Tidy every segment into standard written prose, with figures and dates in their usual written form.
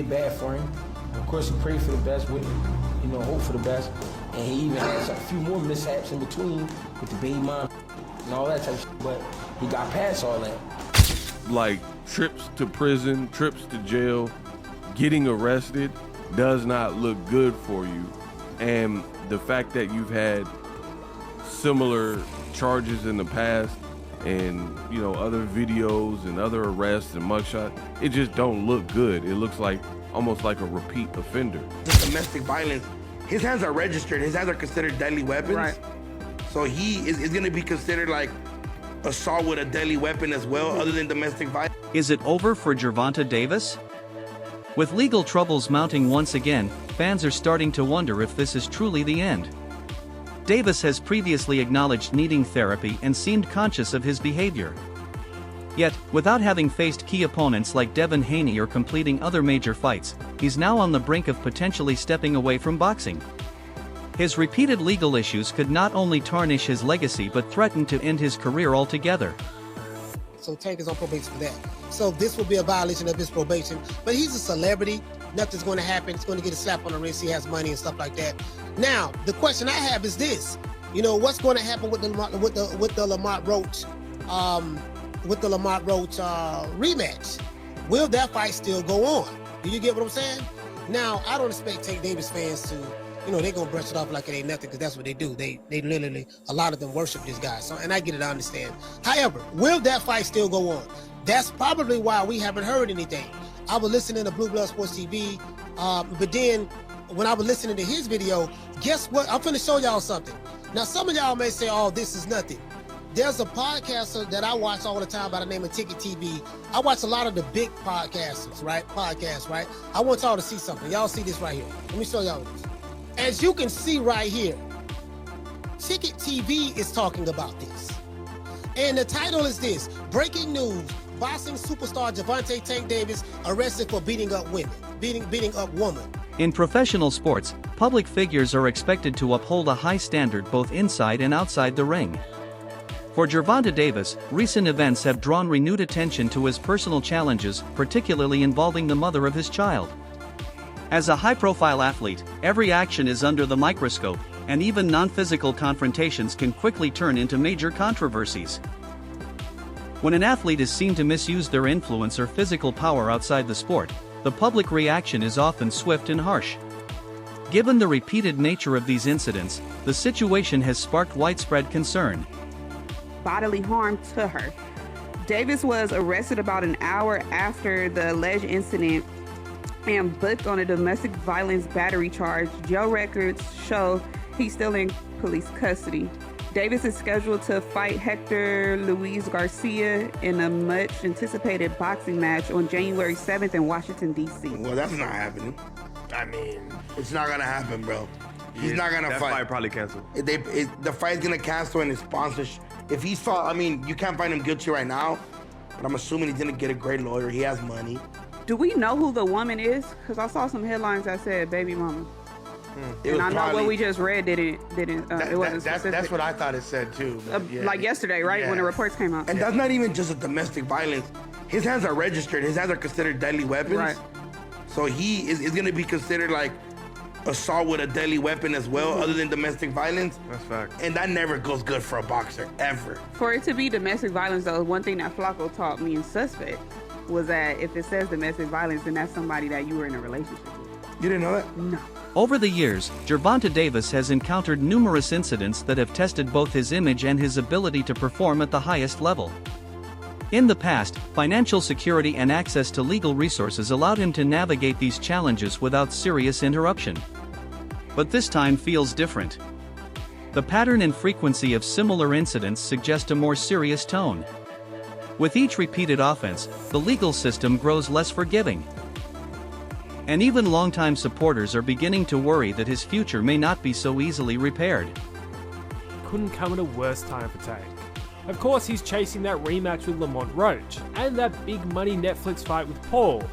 get bad for him. Of course, he prayed for the best, with, hope for the best. And he even had a few more mishaps in between with the baby mom and all that type of shit, but he got past all that. Like trips to prison, trips to jail, getting arrested does not look good for you. And the fact that you've had similar charges in the past and, other videos and other arrests and mugshots, it just don't look good. It looks like almost like a repeat offender. This domestic violence, his hands are registered. His hands are considered deadly weapons. Right. So he is going to be considered like assault with a deadly weapon as well, other than domestic violence. Is it over for Gervonta Davis? With legal troubles mounting once again, fans are starting to wonder if this is truly the end. Davis has previously acknowledged needing therapy and seemed conscious of his behavior. Yet, without having faced key opponents like Devin, Haney or completing other major fights, he's now on the brink of potentially stepping away from boxing. His repeated legal issues could not only tarnish his legacy but threaten to end his career altogether. So Tank is on probation for that. So this will be a violation of his probation. But he's a celebrity. Nothing's going to happen. He's going to get a slap on the wrist. He has money and stuff like that. Now, the question I have is this: what's going to happen with the Lamont Roach, rematch? Will that fight still go on? Do you get what I'm saying? Now, I don't expect Tank Davis fans to, they're gonna brush it off like it ain't nothing, because that's what they do. They literally, a lot of them worship this guy. So, and I get it, I understand. However, will that fight still go on? That's probably why we haven't heard anything. I was listening to Blue Blood Sports TV, but then when I was listening to his video, guess what? I'm finna show y'all something. Now, some of y'all may say, oh, this is nothing. There's a podcaster that I watch all the time by the name of Ticket TV. I watch a lot of the big podcasters, right? Podcasts, right? I want y'all to see something. Y'all see this right here. Let me show y'all this. As you can see right here, Ticket TV is talking about this. And the title is this: Breaking News, Boxing Superstar Gervonta Tank Davis arrested for beating up women, beating up woman. In professional sports, public figures are expected to uphold a high standard both inside and outside the ring. For Gervonta Davis, recent events have drawn renewed attention to his personal challenges, particularly involving the mother of his child. As a high-profile athlete, every action is under the microscope, and even non-physical confrontations can quickly turn into major controversies. When an athlete is seen to misuse their influence or physical power outside the sport, the public reaction is often swift and harsh. Given the repeated nature of these incidents, the situation has sparked widespread concern. Bodily harm to her. Davis was arrested about an hour after the alleged incident and booked on a domestic violence battery charge. Jail records show he's still in police custody. Davis is scheduled to fight Hector Luis Garcia in a much anticipated boxing match on January 7th in Washington, D.C. Well, that's not happening. I mean, It's not gonna happen, bro. He's not gonna that fight. fight probably canceled. The fight's gonna cancel and his sponsorship. If he's fought, you can't find him guilty right now, but I'm assuming he's gonna get a great lawyer. He has money. Do we know who the woman is? Because I saw some headlines that said baby mama. And I know what we just read it wasn't specific. That's what I thought it said too. Like yesterday, right? Yeah. When the reports came out. And that's not even just a domestic violence. His hands are registered. His hands are considered deadly weapons. Right. So he is going to be considered like assault with a deadly weapon as well, other than domestic violence. That's fact. And that never goes good for a boxer, ever. For it to be domestic violence, though, one thing that Flacco taught me in Suspect was that if it says domestic violence, then that's somebody that you were in a relationship with. You didn't know that? No. Over the years, Gervonta Davis has encountered numerous incidents that have tested both his image and his ability to perform at the highest level. In the past, financial security and access to legal resources allowed him to navigate these challenges without serious interruption. But this time feels different. The pattern and frequency of similar incidents suggest a more serious tone. With each repeated offense, the legal system grows less forgiving. And even longtime supporters are beginning to worry that his future may not be so easily repaired. Couldn't come at a worse time for Tank. Of course, he's chasing that rematch with Lamont Roach, and that big money Netflix fight with Paul.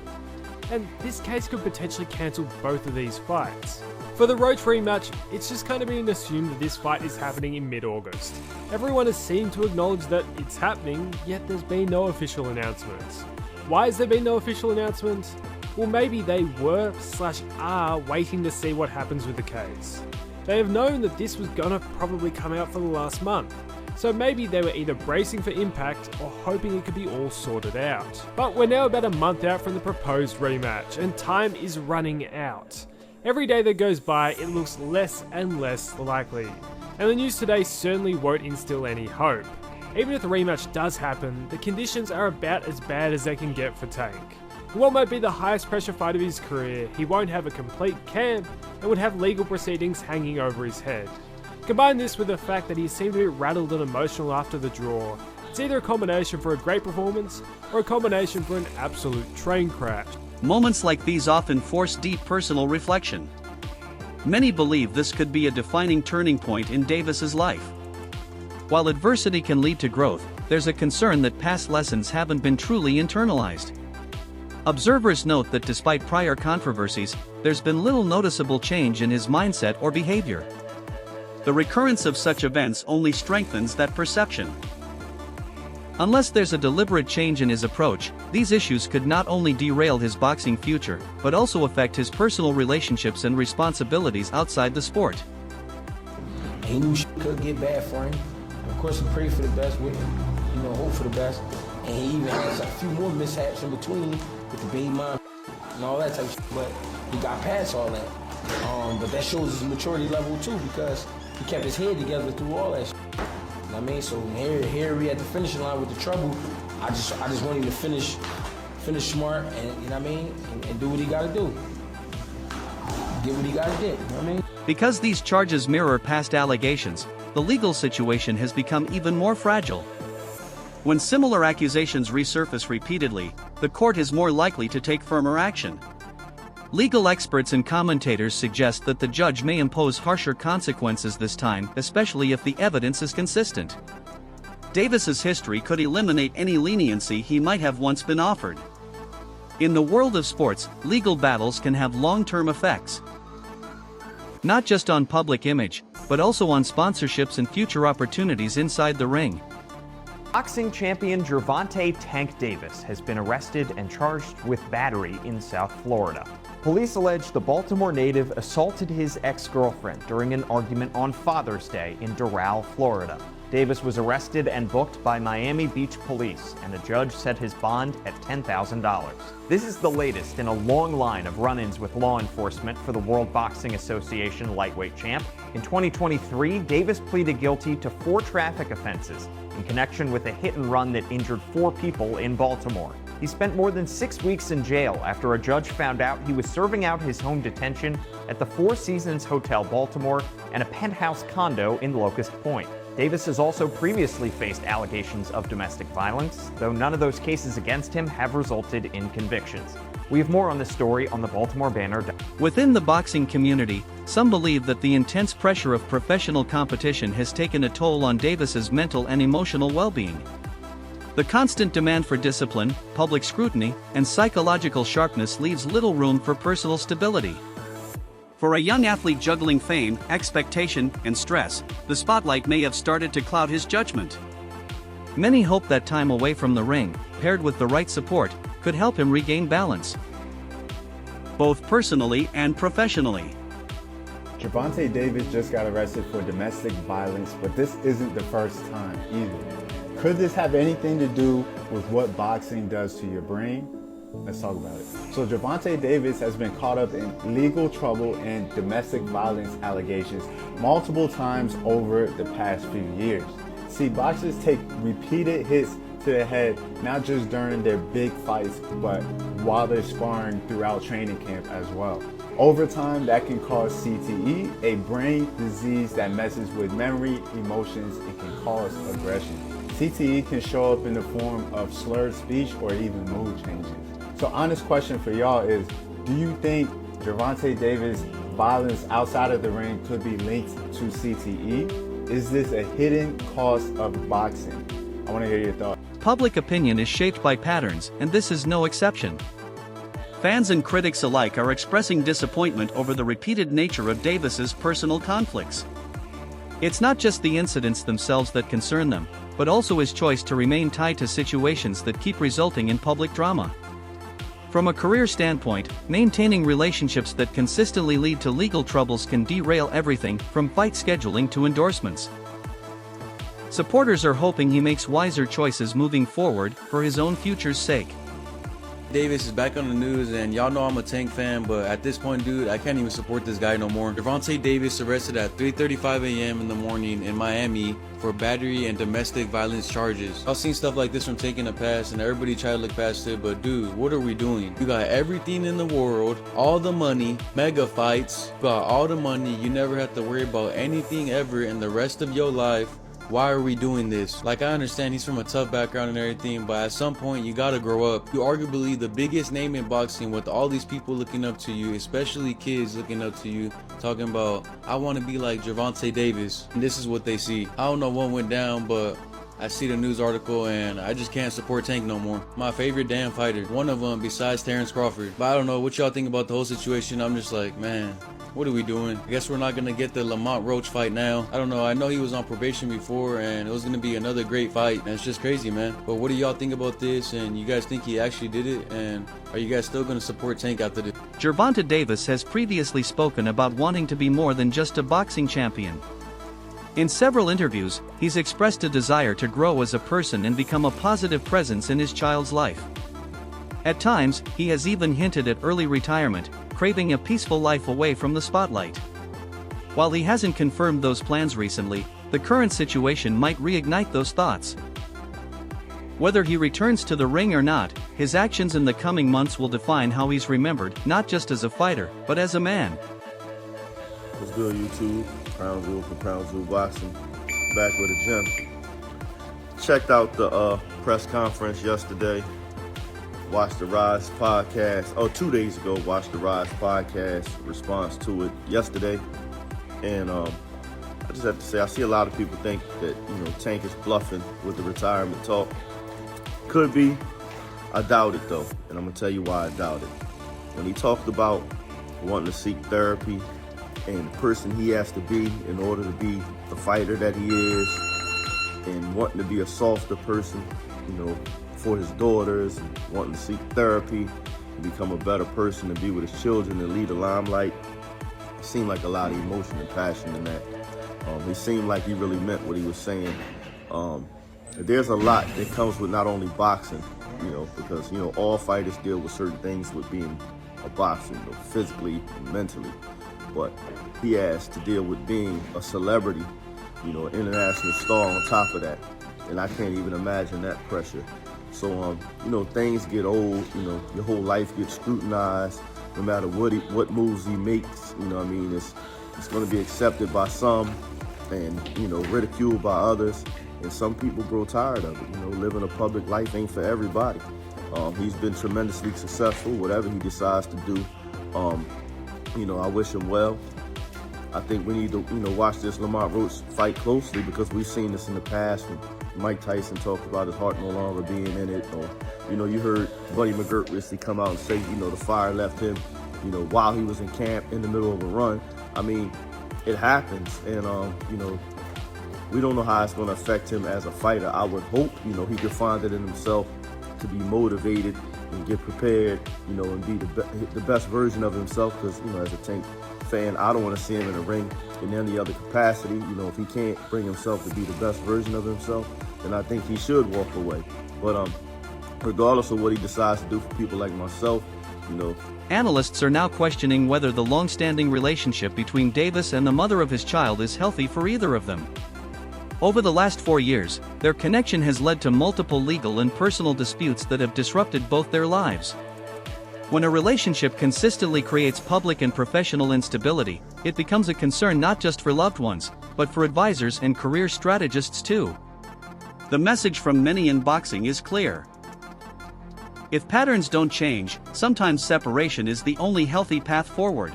And this case could potentially cancel both of these fights. For the Roach rematch, it's just kind of being assumed that this fight is happening in mid-August. Everyone has seemed to acknowledge that it's happening, yet there's been no official announcements. Why has there been no official announcements? Well, maybe they were/are waiting to see what happens with the case. They have known that this was gonna probably come out for the last month, so maybe they were either bracing for impact or hoping it could be all sorted out. But we're now about a month out from the proposed rematch, and time is running out. Every day that goes by, it looks less and less likely, and the news today certainly won't instill any hope. Even if the rematch does happen, the conditions are about as bad as they can get for Tank. In what might be the highest pressure fight of his career, he won't have a complete camp and would have legal proceedings hanging over his head. Combine this with the fact that he seemed a bit rattled and emotional after the draw. It's either a combination for a great performance or a combination for an absolute train crash. Moments like these often force deep personal reflection. Many believe this could be a defining turning point in Davis's life. While adversity can lead to growth, there's a concern that past lessons haven't been truly internalized. Observers note that despite prior controversies, there's been little noticeable change in his mindset or behavior. The recurrence of such events only strengthens that perception. Unless there's a deliberate change in his approach, these issues could not only derail his boxing future, but also affect his personal relationships and responsibilities outside the sport. He knew shit could get bad for him. Of course, he prayed for the best with him, hope for the best. And he even had a few more mishaps in between with the baby mom and all that type of shit, but he got past all that. But that shows his maturity level too, because he kept his head together through all that shit. You know what I mean? So here we at the finishing line with the trouble. I just want him to finish smart and, you know what I mean, and do what he gotta do. Get what he gotta get, you know what I mean? Because these charges mirror past allegations, the legal situation has become even more fragile. When similar accusations resurface repeatedly, the court is more likely to take firmer action. Legal experts and commentators suggest that the judge may impose harsher consequences this time, especially if the evidence is consistent. Davis's history could eliminate any leniency he might have once been offered. In the world of sports, legal battles can have long-term effects. Not just on public image, but also on sponsorships and future opportunities inside the ring. Boxing champion Gervonta "Tank" Davis has been arrested and charged with battery in South Florida. Police allege the Baltimore native assaulted his ex-girlfriend during an argument on Father's Day in Doral, Florida. Davis was arrested and booked by Miami Beach police, and a judge set his bond at $10,000. This is the latest in a long line of run-ins with law enforcement for the World Boxing Association lightweight champ. In 2023, Davis pleaded guilty to 4 traffic offenses in connection with a hit-and-run that injured 4 people in Baltimore. He spent more than 6 weeks in jail after a judge found out he was serving out his home detention at the Four Seasons Hotel Baltimore and a penthouse condo in Locust Point. Davis has also previously faced allegations of domestic violence, though none of those cases against him have resulted in convictions. We have more on this story on the Baltimore Banner. Within the boxing community, some believe that the intense pressure of professional competition has taken a toll on Davis's mental and emotional well-being. The constant demand for discipline, public scrutiny, and psychological sharpness leaves little room for personal stability. For a young athlete juggling fame, expectation, and stress, the spotlight may have started to cloud his judgment. Many hope that time away from the ring, paired with the right support, could help him regain balance, both personally and professionally. Gervonta Davis just got arrested for domestic violence, but this isn't the first time either. Could this have anything to do with what boxing does to your brain? Let's talk about it. So Gervonta Davis has been caught up in legal trouble and domestic violence allegations multiple times over the past few years. See, boxers take repeated hits to the head, not just during their big fights, but while they're sparring throughout training camp as well. Over time, that can cause CTE, a brain disease that messes with memory, emotions, and can cause aggression. CTE can show up in the form of slurred speech or even mood changes. So honest question for y'all is, do you think Gervonta Davis' violence outside of the ring could be linked to CTE? Is this a hidden cost of boxing? I want to hear your thoughts. Public opinion is shaped by patterns, and this is no exception. Fans and critics alike are expressing disappointment over the repeated nature of Davis's personal conflicts. It's not just the incidents themselves that concern them, but also his choice to remain tied to situations that keep resulting in public drama. From a career standpoint, maintaining relationships that consistently lead to legal troubles can derail everything from fight scheduling to endorsements. Supporters are hoping he makes wiser choices moving forward for his own future's sake. Davis is back on the news, and y'all know I'm a Tank fan, but at this point, dude, I can't even support this guy no more. Gervonta Davis arrested at 3:35 a.m. in the morning in Miami for battery and domestic violence charges. I've seen stuff like this from Tank in the past, and everybody try to look past it, but dude, what are we doing? You got everything in the world, all the money, mega fights, you got all the money, you never have to worry about anything ever in the rest of your life. Why are we doing this? Like, I understand he's from a tough background and everything, but at some point you gotta grow up. You're arguably the biggest name in boxing with all these people looking up to you, especially kids looking up to you, talking about, I want to be like Gervonta Davis. And this is what they see. I don't know what went down, but I see the news article and I just can't support Tank no more. My favorite damn fighter, one of them besides Terrence Crawford. But I don't know what y'all think about the whole situation. I'm just like, man, what are we doing? I guess we're not gonna get the Lamont Roach fight now. I don't know. I know he was on probation before and it was gonna be another great fight. And it's just crazy, man. But what do y'all think about this? And you guys think he actually did it? And are you guys still gonna support Tank after this? Gervonta Davis has previously spoken about wanting to be more than just a boxing champion. In several interviews, he's expressed a desire to grow as a person and become a positive presence in his child's life. At times, he has even hinted at early retirement, craving a peaceful life away from the spotlight. While he hasn't confirmed those plans recently, the current situation might reignite those thoughts. Whether he returns to the ring or not, his actions in the coming months will define how he's remembered, not just as a fighter, but as a man. What's good, YouTube? Crown Jewel for Crown Jewel Boxing. Back with a gem. Checked out the press conference yesterday. Watched the Rise podcast. 2 days ago, watched the Rise podcast response to it yesterday. And I just have to say, I see a lot of people think that, Tank is bluffing with the retirement talk. Could be. I doubt it, though. And I'm going to tell you why I doubt it. When he talked about wanting to seek therapy and the person he has to be in order to be the fighter that he is, and wanting to be a softer person, for his daughters, and wanting to seek therapy and become a better person, to be with his children and lead the limelight. It seemed like a lot of emotion and passion in that. It seemed like he really meant what he was saying. There's a lot that comes with not only boxing, because, all fighters deal with certain things with being a boxer, physically and mentally. But he has to deal with being a celebrity, an international star on top of that. And I can't even imagine that pressure. So, things get old, your whole life gets scrutinized, no matter what moves he makes, it's going to be accepted by some and, ridiculed by others. And some people grow tired of it, living a public life ain't for everybody. He's been tremendously successful, whatever he decides to do. I wish him well. I think we need to, watch this Lamont Roach fight closely, because we've seen this in the past when Mike Tyson talked about his heart no longer being in it. Or, you heard Buddy McGirt recently come out and say, the fire left him, while he was in camp in the middle of a run. I mean, it happens. And, we don't know how it's going to affect him as a fighter. I would hope, he could find it in himself to be motivated and get prepared, and be the best version of himself. Because, as a Tank fan, I don't want to see him in a ring in any other capacity. If he can't bring himself to be the best version of himself, then I think he should walk away. But regardless of what he decides to do for people like myself, Analysts are now questioning whether the long-standing relationship between Davis and the mother of his child is healthy for either of them. Over the last 4 years, their connection has led to multiple legal and personal disputes that have disrupted both their lives. When a relationship consistently creates public and professional instability, it becomes a concern not just for loved ones, but for advisors and career strategists too. The message from many in boxing is clear. If patterns don't change, sometimes separation is the only healthy path forward.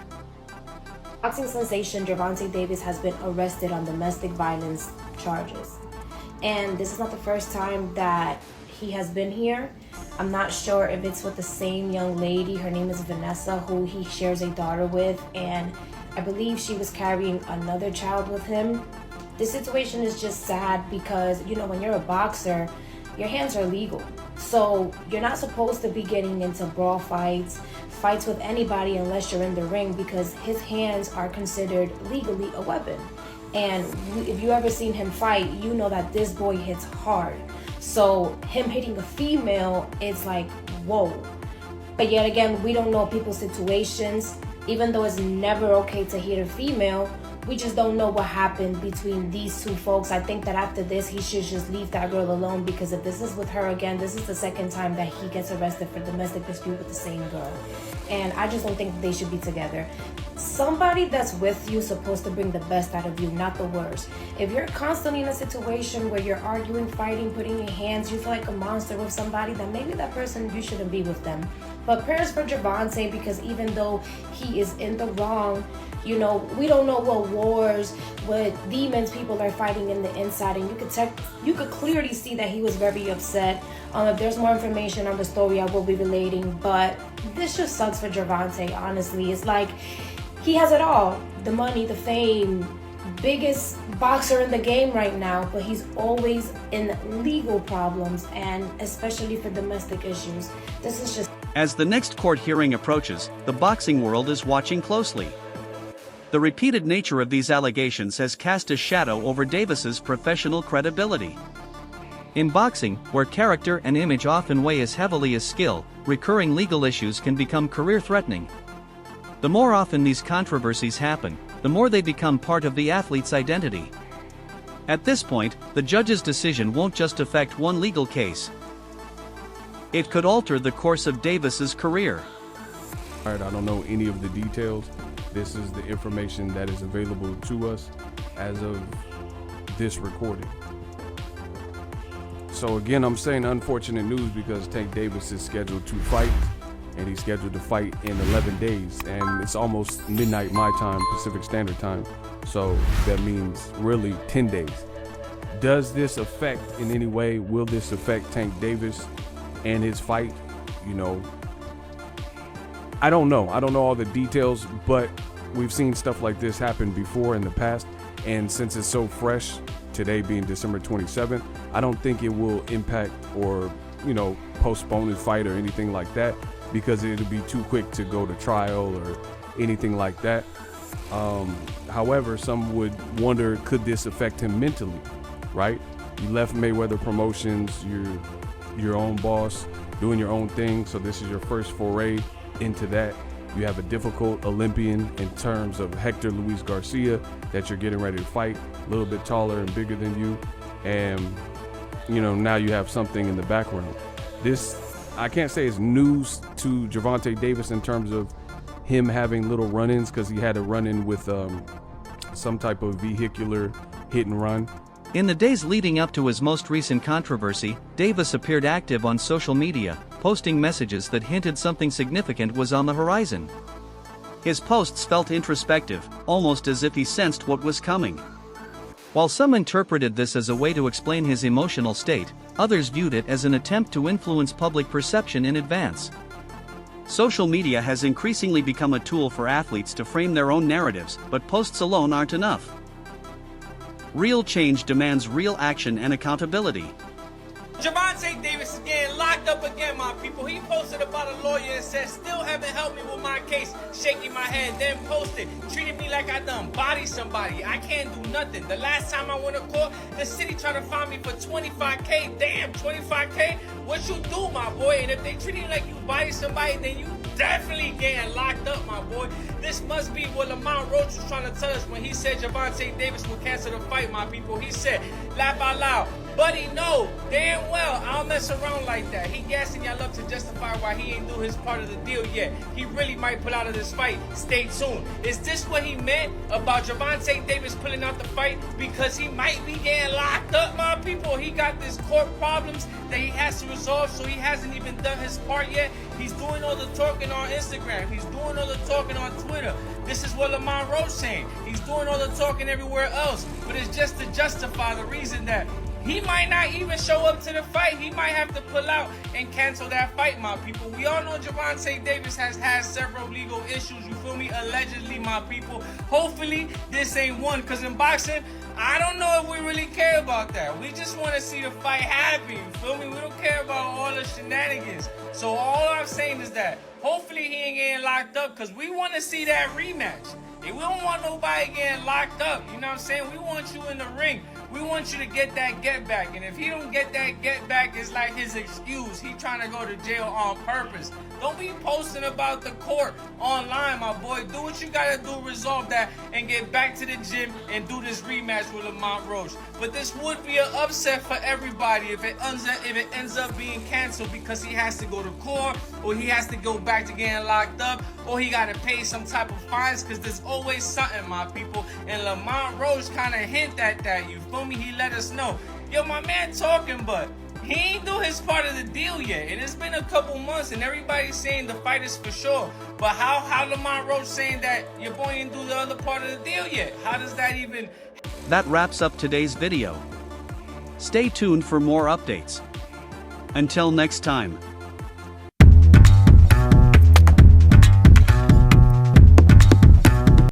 Boxing sensation Gervonta Davis has been arrested on domestic violence charges. And this is not the first time that he has been here. I'm not sure if it's with the same young lady. Her name is Vanessa, who he shares a daughter with, and I believe she was carrying another child with him. This situation is just sad because, when you're a boxer, your hands are legal. So you're not supposed to be getting into brawl fights with anybody unless you're in the ring, because his hands are considered legally a weapon. And if you ever seen him fight, you know that this boy hits hard. So him hitting a female, it's like, whoa. But yet again, we don't know people's situations. Even though it's never okay to hit a female, we just don't know what happened between these two folks. I think that after this, he should just leave that girl alone, because if this is with her again, this is the second time that he gets arrested for domestic dispute with the same girl. And I just don't think they should be together. Somebody that's with you is supposed to bring the best out of you, not the worst. If you're constantly in a situation where you're arguing, fighting, putting your hands, you feel like a monster with somebody, then maybe that person, you shouldn't be with them. But prayers for Gervonta, because even though he is in the wrong, you know, we don't know what wars, what demons people are fighting in the inside, and you could clearly see that he was very upset. If there's more information on the story, I will be relating, but this just sucks for Gervonta, honestly. It's like he has it all: the money, the fame, biggest boxer in the game right now, but he's always in legal problems, and especially for domestic issues. This is just... As the next court hearing approaches, the boxing world is watching closely. The repeated nature of these allegations has cast a shadow over Davis's professional credibility. In boxing, where character and image often weigh as heavily as skill, recurring legal issues can become career-threatening. The more often these controversies happen, the more they become part of the athlete's identity. At this point, the judge's decision won't just affect one legal case. It could alter the course of Davis's career. All right, I don't know any of the details. This is the information that is available to us as of this recording. So again, I'm saying unfortunate news because Tank Davis is scheduled to fight, and he's scheduled to fight in 11 days, and it's almost midnight my time, Pacific Standard Time. So that means really 10 days. Does this affect in any way? Will this affect Tank Davis and his fight? You know, I don't know. I don't know all the details, but we've seen stuff like this happen before in the past. And since it's so fresh, today being December 27th, I don't think it will impact or, you know, postpone his fight or anything like that, because it'll be too quick to go to trial or anything like that. However, some would wonder, could this affect him mentally, right? You left Mayweather Promotions, you're your own boss, doing your own thing. So this is your first foray into that. You have a difficult Olympian in terms of Hector Luis Garcia that you're getting ready to fight, a little bit taller and bigger than you. And, you know, now you have something in the background. This, I can't say is news to Gervonta Davis in terms of him having little run-ins, because he had a run-in with some type of vehicular hit and run. In the days leading up to his most recent controversy, Davis appeared active on social media, posting messages that hinted something significant was on the horizon. His posts felt introspective, almost as if he sensed what was coming. While some interpreted this as a way to explain his emotional state, others viewed it as an attempt to influence public perception in advance. Social media has increasingly become a tool for athletes to frame their own narratives, but posts alone aren't enough. Real change demands real action and accountability. Gervonta Davis is getting locked up again, my people. He posted about a lawyer and said, still haven't helped me with my case, shaking my head, then posted, treated me like I done bodied somebody. I can't do nothing. The last time I went to court, the city tried to find me for $25K. Damn, $25K? What you do, my boy? And if they treat you like you bodied somebody, then you definitely getting locked up, my boy. This must be what Lamont Roach was trying to tell us when he said Gervonta Davis will cancel the fight, my people. He said, laugh out loud. Buddy, no, damn well, I don't mess around like that. He gassing y'all up to justify why he ain't do his part of the deal yet. He really might pull out of this fight. Stay tuned. Is this what he meant about Gervonta Davis pulling out the fight? Because he might be getting locked up, my people. He got this court problems that he has to resolve, so he hasn't even done his part yet. He's doing all the talking on Instagram. He's doing all the talking on Twitter. This is what Lamont Roach saying. He's doing all the talking everywhere else, but it's just to justify the reason that he might not even show up to the fight. He might have to pull out and cancel that fight, my people. We all know Gervonta Davis has had several legal issues, you feel me? Allegedly, my people. Hopefully, this ain't one, because in boxing, I don't know if we really care about that. We just want to see the fight happen, you feel me? We don't don't care about all the shenanigans. So all I'm saying is that hopefully he ain't getting locked up, because we want to see that rematch. And we don't want nobody getting locked up. You know what I'm saying? We want you in the ring. We want you to get that get back. And if he don't get that get back, it's like his excuse. He trying to go to jail on purpose. Don't be posting about the court online, my boy. Do what you gotta do, resolve that, and get back to the gym and do this rematch with Lamont Roach. But this would be an upset for everybody if it ends up being canceled, because he has to go to court, or he has to go back to getting locked up, or he gotta pay some type of fines, because there's always something, my people. And Lamont Roach kind of hint at that, you feel me? He let us know. Yo, my man talking, but he ain't do his part of the deal yet, and it's been a couple months, and everybody's saying the fight is for sure. But how Lamont Roach saying that your boy didn't do the other part of the deal yet? How does that even? That wraps up today's video. Stay tuned for more updates. Until next time.